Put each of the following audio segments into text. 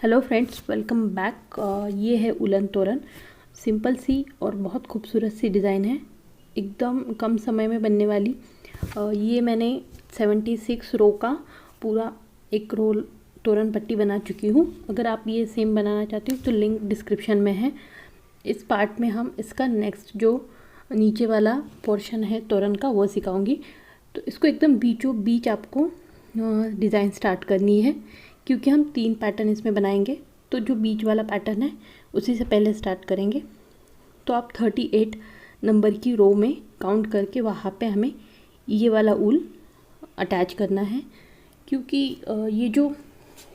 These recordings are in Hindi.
Hello friends, welcome back. ये है उलन तोरण। सिंपल सी और बहुत खूबसूरत सी डिज़ाइन है, एकदम कम समय में बनने वाली। ये मैंने 76 रो का पूरा एक रोल तोरण पट्टी बना चुकी हूँ। अगर आप ये सेम बनाना चाहते हो तो लिंक डिस्क्रिप्शन में है। इस पार्ट में हम इसका नेक्स्ट जो नीचे वाला पोर्शन है तोरण का वो सिखाऊंगी। तो इसको एकदम बीचों बीच आपको डिज़ाइन स्टार्ट करनी है, क्योंकि हम 3 पैटर्न इसमें बनाएंगे। तो जो बीच वाला पैटर्न है उसी से पहले स्टार्ट करेंगे। तो आप 38 नंबर की रो में काउंट करके वहाँ पे हमें ये वाला ऊल अटैच करना है, क्योंकि ये जो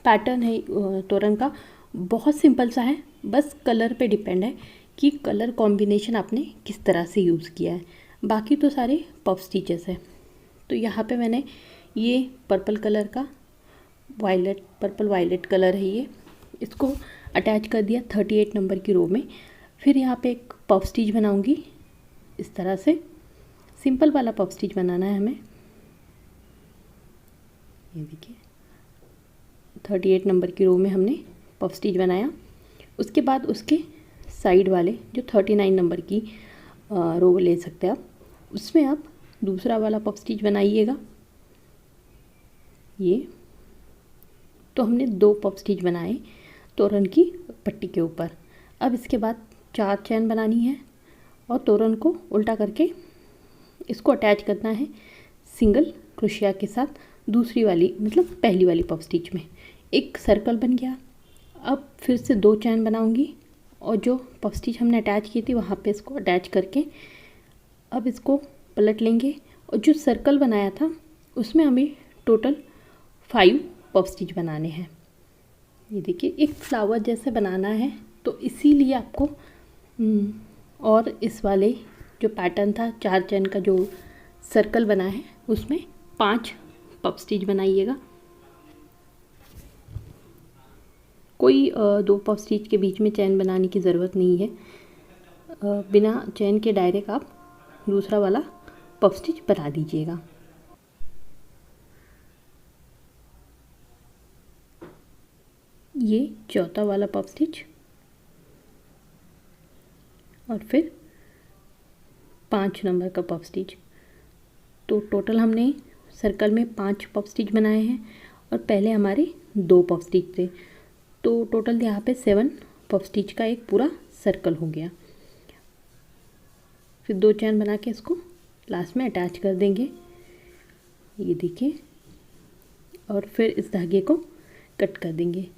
पैटर्न है तोरण का बहुत सिंपल सा है। बस कलर पे डिपेंड है कि कलर कॉम्बिनेशन आपने किस तरह से यूज़ किया है। बाकी तो सारे पफ स्टिचेस है। तो यहाँ पे मैंने ये पर्पल कलर का पर्पल वायलेट कलर है, ये इसको अटैच कर दिया 38 नंबर की रो में। फिर यहाँ पे एक पफ स्टिच बनाऊंगी। इस तरह से सिंपल वाला पफ स्टिच बनाना है हमें। ये देखिए 38 नंबर की रो में हमने पफ स्टिच बनाया। उसके बाद उसके साइड वाले जो 39 नंबर की रो ले सकते हैं आप, उसमें आप दूसरा वाला पफ स्टिच बनाइएगा। ये तो हमने 2 पफ स्टिच बनाए तोरण की पट्टी के ऊपर। अब इसके बाद 4 चैन बनानी है और तोरण को उल्टा करके इसको अटैच करना है सिंगल क्रोशिया के साथ दूसरी वाली मतलब पहली वाली पफ स्टिच में। एक सर्कल बन गया। अब फिर से 2 चैन बनाऊंगी और जो पफ स्टिच हमने अटैच की थी वहाँ पे इसको अटैच करके अब इसको पलट लेंगे। और जो सर्कल बनाया था उसमें हमें टोटल 5 पफ स्टिच बनाने हैं। ये देखिए एक फ्लावर जैसे बनाना है, तो इसीलिए आपको और इस वाले जो पैटर्न था 4 चैन का जो सर्कल बना है उसमें 5 पफ स्टिच बनाइएगा। कोई 2 पफ स्टिच के बीच में चैन बनाने की ज़रूरत नहीं है। बिना चैन के डायरेक्ट आप दूसरा वाला पफ स्टिच बना दीजिएगा। ये चौथा वाला पफ स्टिच और फिर 5 नंबर का पफ स्टिच। तो टोटल हमने सर्कल में 5 पफ स्टिच बनाए हैं और पहले हमारे 2 पफ स्टिच थे। तो टोटल यहाँ पे 7 पफ स्टिच का एक पूरा सर्कल हो गया। फिर 2 चैन बना के इसको लास्ट में अटैच कर देंगे। ये देखिए, और फिर इस धागे को कट कर देंगे।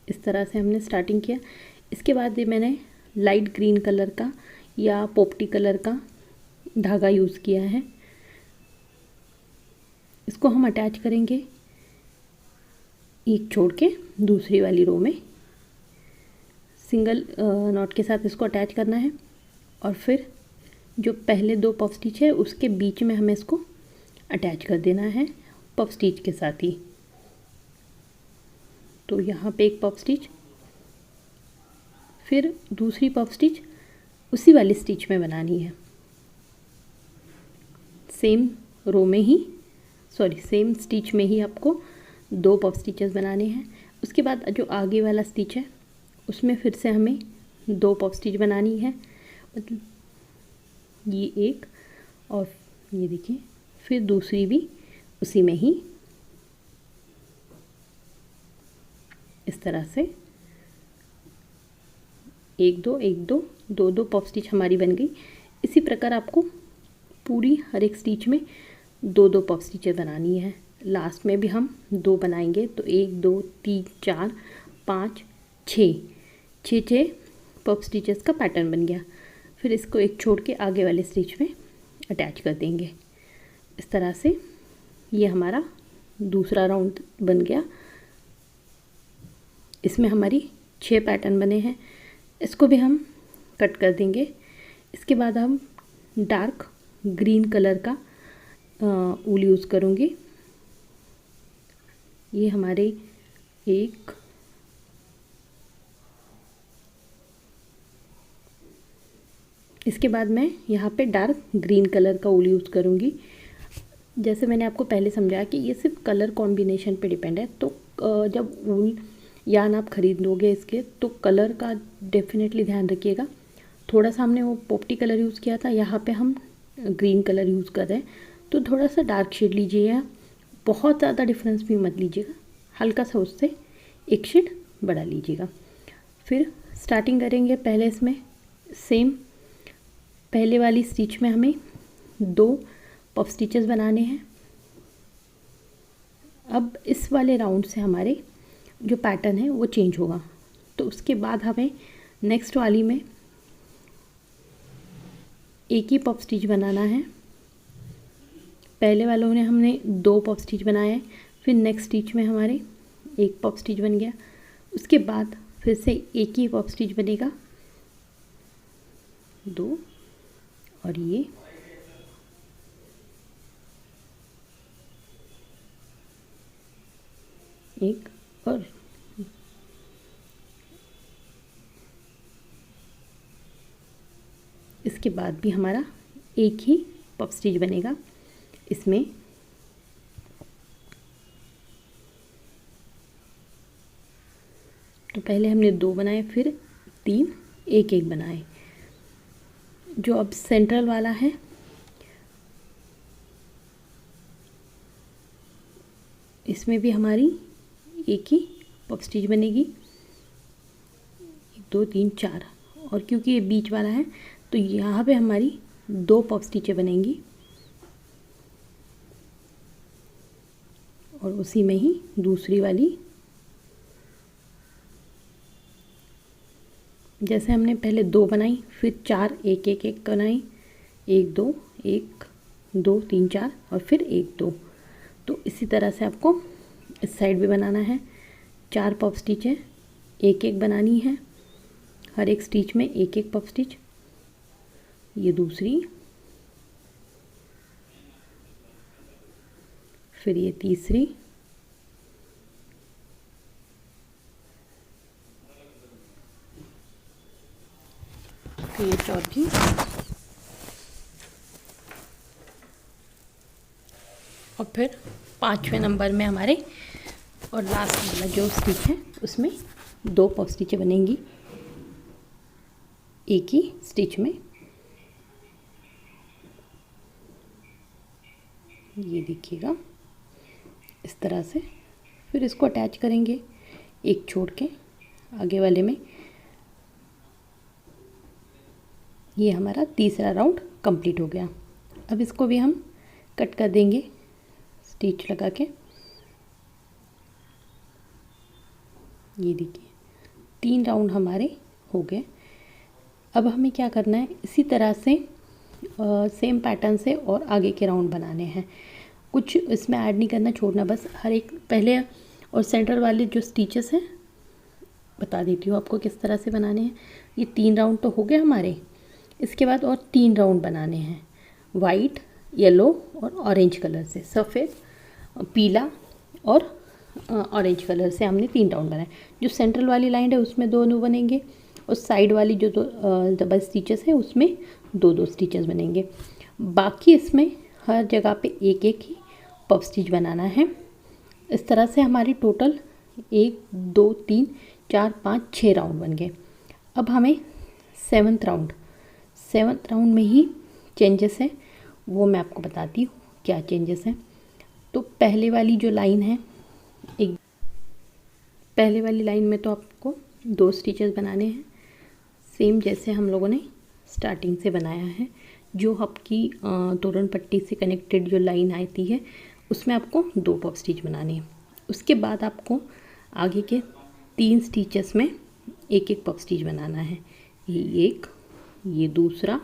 इस तरह से हमने स्टार्टिंग किया। इसके बाद ये मैंने लाइट ग्रीन कलर का या पोपटी कलर का धागा यूज़ किया है। इसको हम अटैच करेंगे एक छोड़ के दूसरी वाली रो में। सिंगल नॉट के साथ इसको अटैच करना है और फिर जो पहले 2 पफ स्टिच है उसके बीच में हमें इसको अटैच कर देना है पफ स्टिच के साथ ही। तो यहाँ पे एक पफ स्टिच, फिर दूसरी पफ स्टिच उसी वाली स्टिच में बनानी है। सेम रो में ही सेम स्टिच में ही आपको 2 पफ स्टिचेस बनाने हैं। उसके बाद जो आगे वाला स्टिच है उसमें फिर से हमें 2 पफ स्टिच बनानी है। मतलब ये एक और ये देखिए फिर दूसरी भी उसी में ही। इस तरह से 1 2 1 2 2 2 पफ स्टिच हमारी बन गई। इसी प्रकार आपको पूरी हर एक स्टिच में 2 2 पफ स्टिचें बनानी है। लास्ट में भी हम 2 बनाएंगे। तो 1 2 3 4 5 6 पफ स्टिचेस का पैटर्न बन गया। फिर इसको एक छोड़ के आगे वाले स्टिच में अटैच कर देंगे। इस तरह से ये हमारा दूसरा राउंड बन गया। इसमें हमारी 6 पैटर्न बने हैं। इसको भी हम कट कर देंगे। इसके बाद हम डार्क ग्रीन कलर का ऊल यूज़ करूँगी। ये हमारे एक इसके बाद मैं यहाँ पे डार्क ग्रीन कलर का ऊल यूज़ करूँगी। जैसे मैंने आपको पहले समझाया कि ये सिर्फ कलर कॉम्बिनेशन पे डिपेंड है। तो जब ऊल यान आप ख़रीद लोगे इसके, तो कलर का डेफिनेटली ध्यान रखिएगा। थोड़ा सा हमने वो पोपटी कलर यूज़ किया था, यहाँ पे हम ग्रीन कलर यूज़ कर रहे हैं, तो थोड़ा सा डार्क शेड लीजिएगा। बहुत ज़्यादा डिफरेंस भी मत लीजिएगा, हल्का सा उससे एक शेड बढ़ा लीजिएगा। फिर स्टार्टिंग करेंगे पहले इसमें सेम पहले वाली स्टिच में हमें 2 पफ स्टिचेस बनाने हैं। अब इस वाले राउंड से हमारे जो पैटर्न है वो चेंज होगा, तो उसके बाद हमें नेक्स्ट वाली में एक ही पफ स्टिच बनाना है। पहले वालों ने हमने 2 पफ स्टिच बनाए हैं, फिर नेक्स्ट स्टिच में हमारे एक पफ स्टिच बन गया, उसके बाद फिर से एक ही पफ स्टिच बनेगा 2, और ये एक, और इसके बाद भी हमारा एक ही पफ स्टिच बनेगा इसमें। तो पहले हमने 2 बनाए, फिर 3, एक एक बनाए। जो अब सेंट्रल वाला है इसमें भी हमारी एक ही पफ स्टिच बनेगी, 1 2 3 4, और क्योंकि ये बीच वाला है तो यहाँ पे हमारी 2 पफ स्टिचें बनेंगी, और उसी में ही दूसरी वाली जैसे हमने पहले 2 बनाई, फिर 4 एक एक एक बनाई, 1 2 1 2 3 4, और फिर 1 2। तो इसी तरह से आपको इस साइड भी बनाना है। 4 पफ स्टिचें एक एक बनानी है, हर एक स्टिच में एक एक पफ स्टिच। ये दूसरी, फिर ये तीसरी, फिर ये चौथी, और फिर 5वें नंबर में हमारे और लास्ट वाला जो स्टिच है उसमें 2 पफ स्टिचें बनेंगी एक ही स्टिच में। ये देखिएगा इस तरह से। फिर इसको अटैच करेंगे एक छोड़ के आगे वाले में। ये हमारा तीसरा राउंड कंप्लीट हो गया। अब इसको भी हम कट कर देंगे स्टिच लगा के। ये देखिए 3 राउंड हमारे हो गए। अब हमें क्या करना है, इसी तरह से सेम पैटर्न से और आगे के राउंड बनाने हैं। कुछ इसमें ऐड नहीं करना, छोड़ना बस। हर एक पहले और सेंटर वाले जो स्टिचेस हैं बता देती हूँ आपको किस तरह से बनाने हैं। ये 3 राउंड तो हो गए हमारे। इसके बाद और 3 राउंड बनाने हैं, वाइट, येलो और ऑरेंज कलर से। सफ़ेद, पीला और ऑरेंज कलर से हमने 3 राउंड बनाए। जो सेंट्रल वाली लाइन है उसमें 2 बनेंगे, और साइड वाली जो डबल स्टिचेस है उसमें 2 स्टिचेस बनेंगे। बाकी इसमें हर जगह पे एक एक ही पफ स्टिच बनाना है। इस तरह से हमारी टोटल 1 2 3 4 5 6 राउंड बन गए। अब हमें 7th राउंड में ही चेंजेस है, वो मैं आपको बताती हूँ क्या चेंजेस हैं। तो पहले वाली जो लाइन है, पहले वाली लाइन में तो आपको 2 स्टिचेस बनाने हैं, सेम जैसे हम लोगों ने स्टार्टिंग से बनाया है। जो आपकी तोरण पट्टी से कनेक्टेड जो लाइन आती है उसमें आपको 2 पफ स्टिच बनाने हैं। उसके बाद आपको आगे के 3 स्टिचेस में एक एक पफ स्टिच बनाना है। ये एक, ये दूसरा,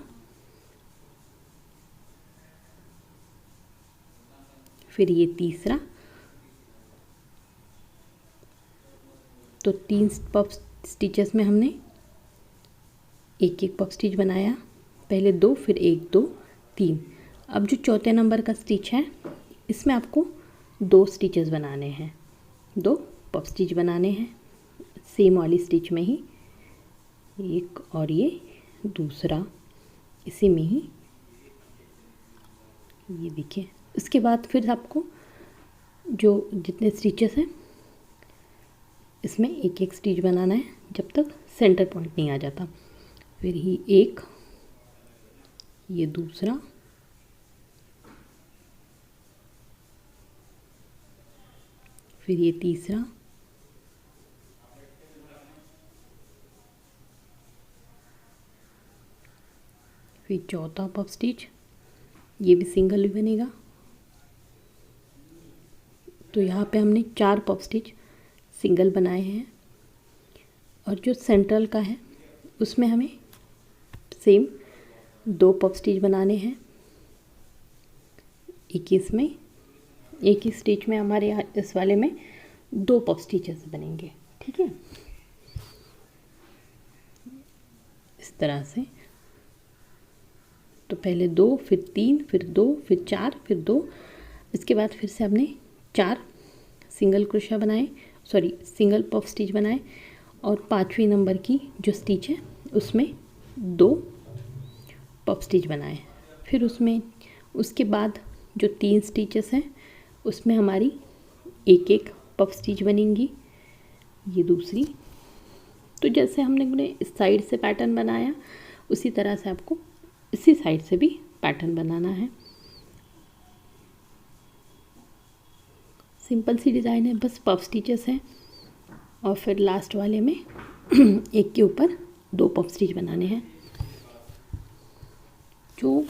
फिर ये तीसरा। तो 3 पफ स्टिचेस में हमने एक एक पफ स्टिच बनाया, पहले 2 फिर 1 2 3। अब जो चौथे नंबर का स्टिच है इसमें आपको 2 स्टिचेस बनाने हैं, 2 पफ स्टिच बनाने हैं सेम वाली स्टिच में ही, एक और ये दूसरा इसी में ही। ये देखिए। इसके बाद फिर आपको जो जितने स्टिचेस हैं इसमें एक एक स्टिच बनाना है जब तक सेंटर पॉइंट नहीं आ जाता। फिर ही एक, ये दूसरा, फिर ये तीसरा, फिर चौथा पफ स्टिच, ये भी सिंगल भी बनेगा। तो यहाँ पे हमने 4 पफ स्टिच सिंगल बनाए हैं और जो सेंट्रल का है उसमें हमें सेम 2 पफ स्टिच बनाने हैं। एक इसमें, एक ही स्टिच में हमारे यहाँ इस वाले में 2 पफ स्टिचेस बनेंगे, ठीक है। इस तरह से तो पहले 2, फिर 3, फिर 2, फिर 4, फिर 2, इसके बाद फिर से हमने 4 सिंगल क्रोशा बनाए, सिंगल पफ स्टिच बनाए और 5वें नंबर की जो स्टिच है उसमें 2 पफ स्टिच बनाए। फिर उसके बाद जो 3 स्टिचेस हैं उसमें हमारी एक एक पफ स्टिच बनेंगी, ये दूसरी। तो जैसे हमने इस साइड से पैटर्न बनाया उसी तरह से आपको इसी साइड से भी पैटर्न बनाना है। सिंपल सी डिज़ाइन है, बस पफ स्टिचेस हैं और फिर लास्ट वाले में एक के ऊपर 2 पफ स्टिच बनाने हैं। जो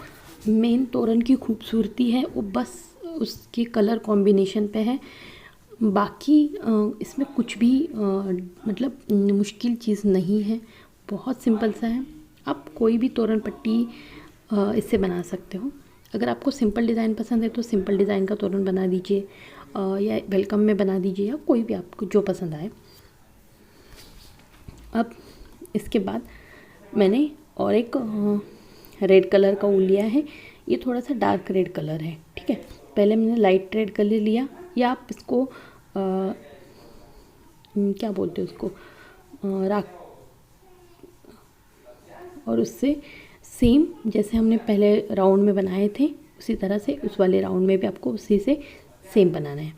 मेन तोरण की खूबसूरती है वो बस उसके कलर कॉम्बिनेशन पे है, बाकी इसमें कुछ भी मतलब मुश्किल चीज़ नहीं है, बहुत सिंपल सा है। आप कोई भी तोरण पट्टी इससे बना सकते हो। अगर आपको सिंपल डिज़ाइन पसंद है तो सिंपल डिज़ाइन का तोरण बना दीजिए या वेलकम में बना दीजिए या कोई भी आपको जो पसंद आए। अब इसके बाद मैंने और एक रेड कलर का ऊन लिया है, ये थोड़ा सा डार्क रेड कलर है, ठीक है। पहले मैंने लाइट रेड कलर लिया या आप इसको क्या बोलते हैं उसको, राख, और उससे सेम जैसे हमने पहले राउंड में बनाए थे उसी तरह से उस वाले राउंड में भी आपको उसी से सेम बनाना है।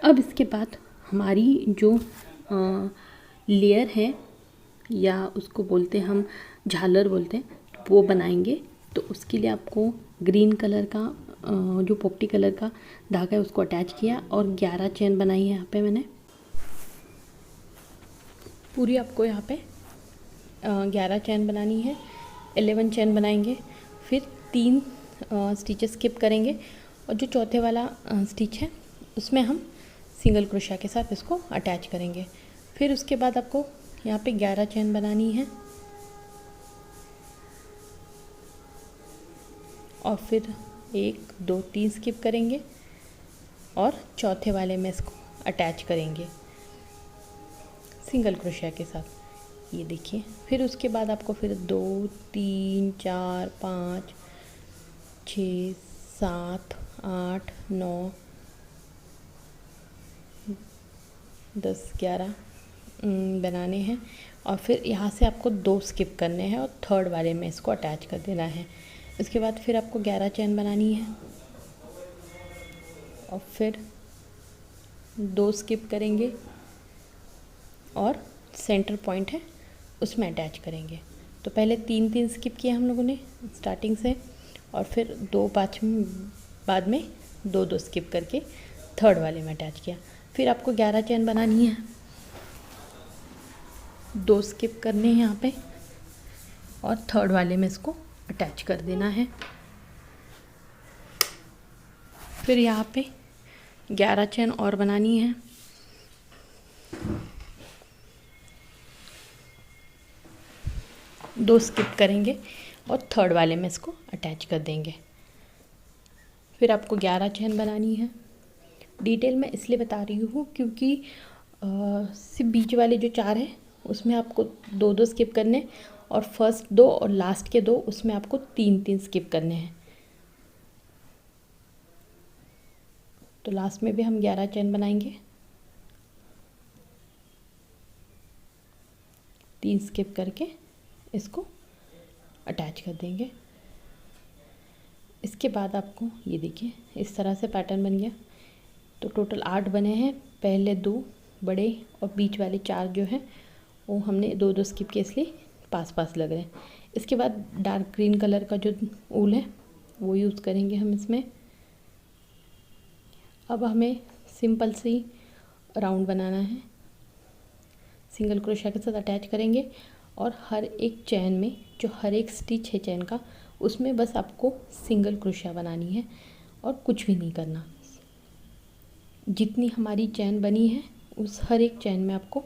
अब इसके बाद हमारी जो लेयर है या उसको बोलते हैं हम झालर बोलते हैं, वो बनाएंगे। तो उसके लिए आपको ग्रीन कलर का जो पोपटी कलर का धागा है उसको अटैच किया और 11 चेन बनाई है यहाँ पे मैंने पूरी। आपको यहाँ पे 11 चेन बनानी है, 11 चेन बनाएंगे, फिर 3 स्टिचेस स्किप करेंगे और जो चौथे वाला स्टिच है उसमें हम सिंगल क्रोशा के साथ इसको अटैच करेंगे। फिर उसके बाद आपको यहाँ पे 11 चेन बनानी है और फिर 1 2 3 स्किप करेंगे और चौथे वाले में इसको अटैच करेंगे सिंगल क्रोशिया के साथ, ये देखिए। फिर उसके बाद आपको फिर 2 3 4 5 6 7 8 9 10 11 बनाने हैं और फिर यहाँ से आपको 2 स्किप करने हैं और थर्ड वाले में इसको अटैच कर देना है। इसके बाद फिर आपको 11 चेन बनानी है और फिर 2 स्किप करेंगे और सेंटर पॉइंट है उसमें अटैच करेंगे। तो पहले 3 स्किप किए हम लोगों ने स्टार्टिंग से और फिर 2 बाद में 2 स्किप करके थर्ड वाले में अटैच किया। फिर आपको 11 चेन बनानी है, 2 स्किप करने हैं यहाँ पे और थर्ड वाले में इसको अटैच कर देना है। फिर यहाँ पे 11 चेन और बनानी है, दो स्किप करेंगे और थर्ड वाले में इसको अटैच कर देंगे। फिर आपको 11 चेन बनानी है। डिटेल में इसलिए बता रही हूँ क्योंकि सिर्फ बीच वाले जो 4 हैं उसमें आपको 2 स्किप करने और फर्स्ट 2 और लास्ट के 2 उसमें आपको 3 स्किप करने हैं। तो लास्ट में भी हम 11 चेन बनाएंगे, 3 स्किप करके इसको अटैच कर देंगे। इसके बाद आपको ये देखिए इस तरह से पैटर्न बन गया। तो टोटल 8 बने हैं, पहले 2 बड़े और बीच वाले 4 जो हैं वो हमने 2-2 स्किप किए, इसलिए पास पास लग रहे हैं। इसके बाद डार्क ग्रीन कलर का जो ऊल है वो यूज़ करेंगे हम इसमें। अब हमें सिंपल सी राउंड बनाना है, सिंगल क्रोशिया के साथ अटैच करेंगे और हर एक चैन में जो हर एक स्टिच है चैन का उसमें बस आपको सिंगल क्रोशिया बनानी है और कुछ भी नहीं करना। जितनी हमारी चैन बनी है उस हर एक चैन में आपको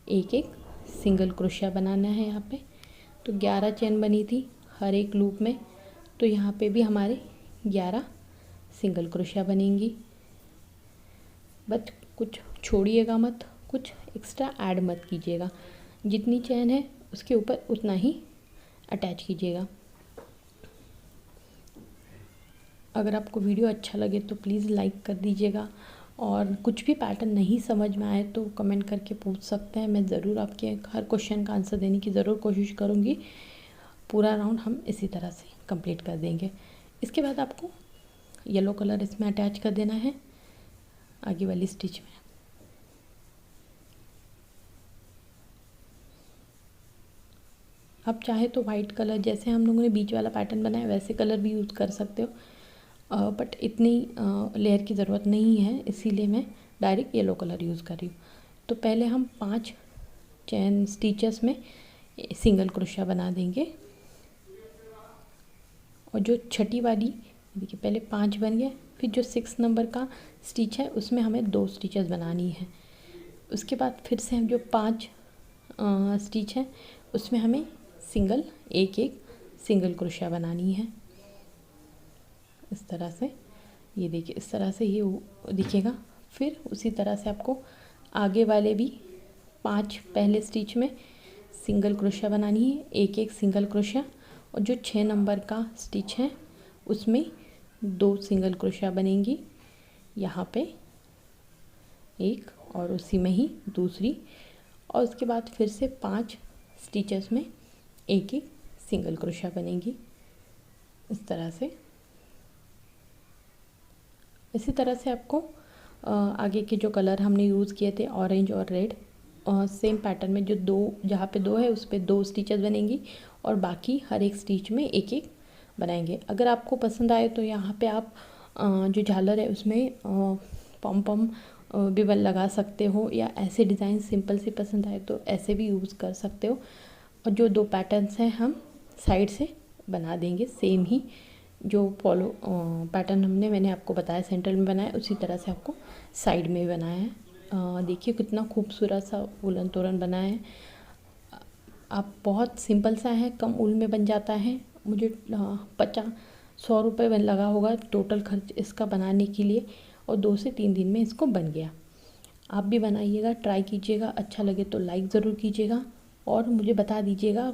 एक एक सिंगल क्रोशिया बनाना है। यहाँ पे तो 11 चैन बनी थी हर एक लूप में, तो यहाँ पे भी हमारे 11 सिंगल क्रोशिया बनेंगी। बट कुछ छोड़िएगा मत, कुछ एक्स्ट्रा ऐड मत कीजिएगा। जितनी चैन है उसके ऊपर उतना ही अटैच कीजिएगा। अगर आपको वीडियो अच्छा लगे तो प्लीज़ लाइक कर दीजिएगा, और कुछ भी पैटर्न नहीं समझ में आए तो कमेंट करके पूछ सकते हैं। मैं ज़रूर आपके हर क्वेश्चन का आंसर देने की ज़रूर कोशिश करूँगी। पूरा राउंड हम इसी तरह से कंप्लीट कर देंगे। इसके बाद आपको येलो कलर इसमें अटैच कर देना है आगे वाली स्टिच में। आप चाहे तो वाइट कलर, जैसे हम लोगों ने बीच वाला पैटर्न बनाया वैसे कलर भी यूज़ कर सकते हो, बट इतनी लेयर की ज़रूरत नहीं है, इसीलिए मैं डायरेक्ट येलो कलर यूज़ कर रही हूँ। तो पहले हम 5 चैन स्टिचेस में सिंगल क्रोशिया बना देंगे, और जो छठी वाली देखिए पहले 5 बन गए, फिर जो 6 नंबर का स्टिच है उसमें हमें 2 स्टिचेस बनानी है। उसके बाद फिर से हम जो 5 स्टिच है उसमें हमें सिंगल एक एक सिंगल क्रोशिया बनानी है। इस तरह से ये देखिए, इस तरह से ये दिखेगा। फिर उसी तरह से आपको आगे वाले भी 5 पहले स्टिच में सिंगल क्रोशिया बनानी है, एक एक सिंगल क्रोशिया, और जो 6 नंबर का स्टिच है उसमें 2 सिंगल क्रोशिया बनेंगी, यहाँ पे एक और उसी में ही दूसरी, और उसके बाद फिर से 5 स्टिचेस में एक एक सिंगल क्रोशिया बनेगी। इस तरह से, इसी तरह से आपको आगे के जो कलर हमने यूज़ किए थे ऑरेंज और रेड, सेम पैटर्न में जो 2 जहाँ पे 2 है उस पर 2 स्टिचेस बनेंगी और बाकी हर एक स्टिच में एक एक बनाएंगे। अगर आपको पसंद आए तो यहाँ पे आप जो झालर है उसमें पम पम बिबल लगा सकते हो, या ऐसे डिज़ाइन सिंपल से पसंद आए तो ऐसे भी यूज़ कर सकते हो। और जो 2 पैटर्न्स हैं हम साइड से बना देंगे, सेम ही जो फॉलो पैटर्न मैंने आपको बताया सेंटर में बनाया, उसी तरह से आपको साइड में भी बनाया है। देखिए कितना खूबसूरत सा वुलन तोरण बना है। आप बहुत सिंपल सा है, कम ऊल में बन जाता है। मुझे 50-100 रुपये लगा होगा टोटल खर्च इसका बनाने के लिए, और 2 से 3 दिन में इसको बन गया। आप भी बनाइएगा, ट्राई कीजिएगा, अच्छा लगे तो लाइक ज़रूर कीजिएगा और मुझे बता दीजिएगा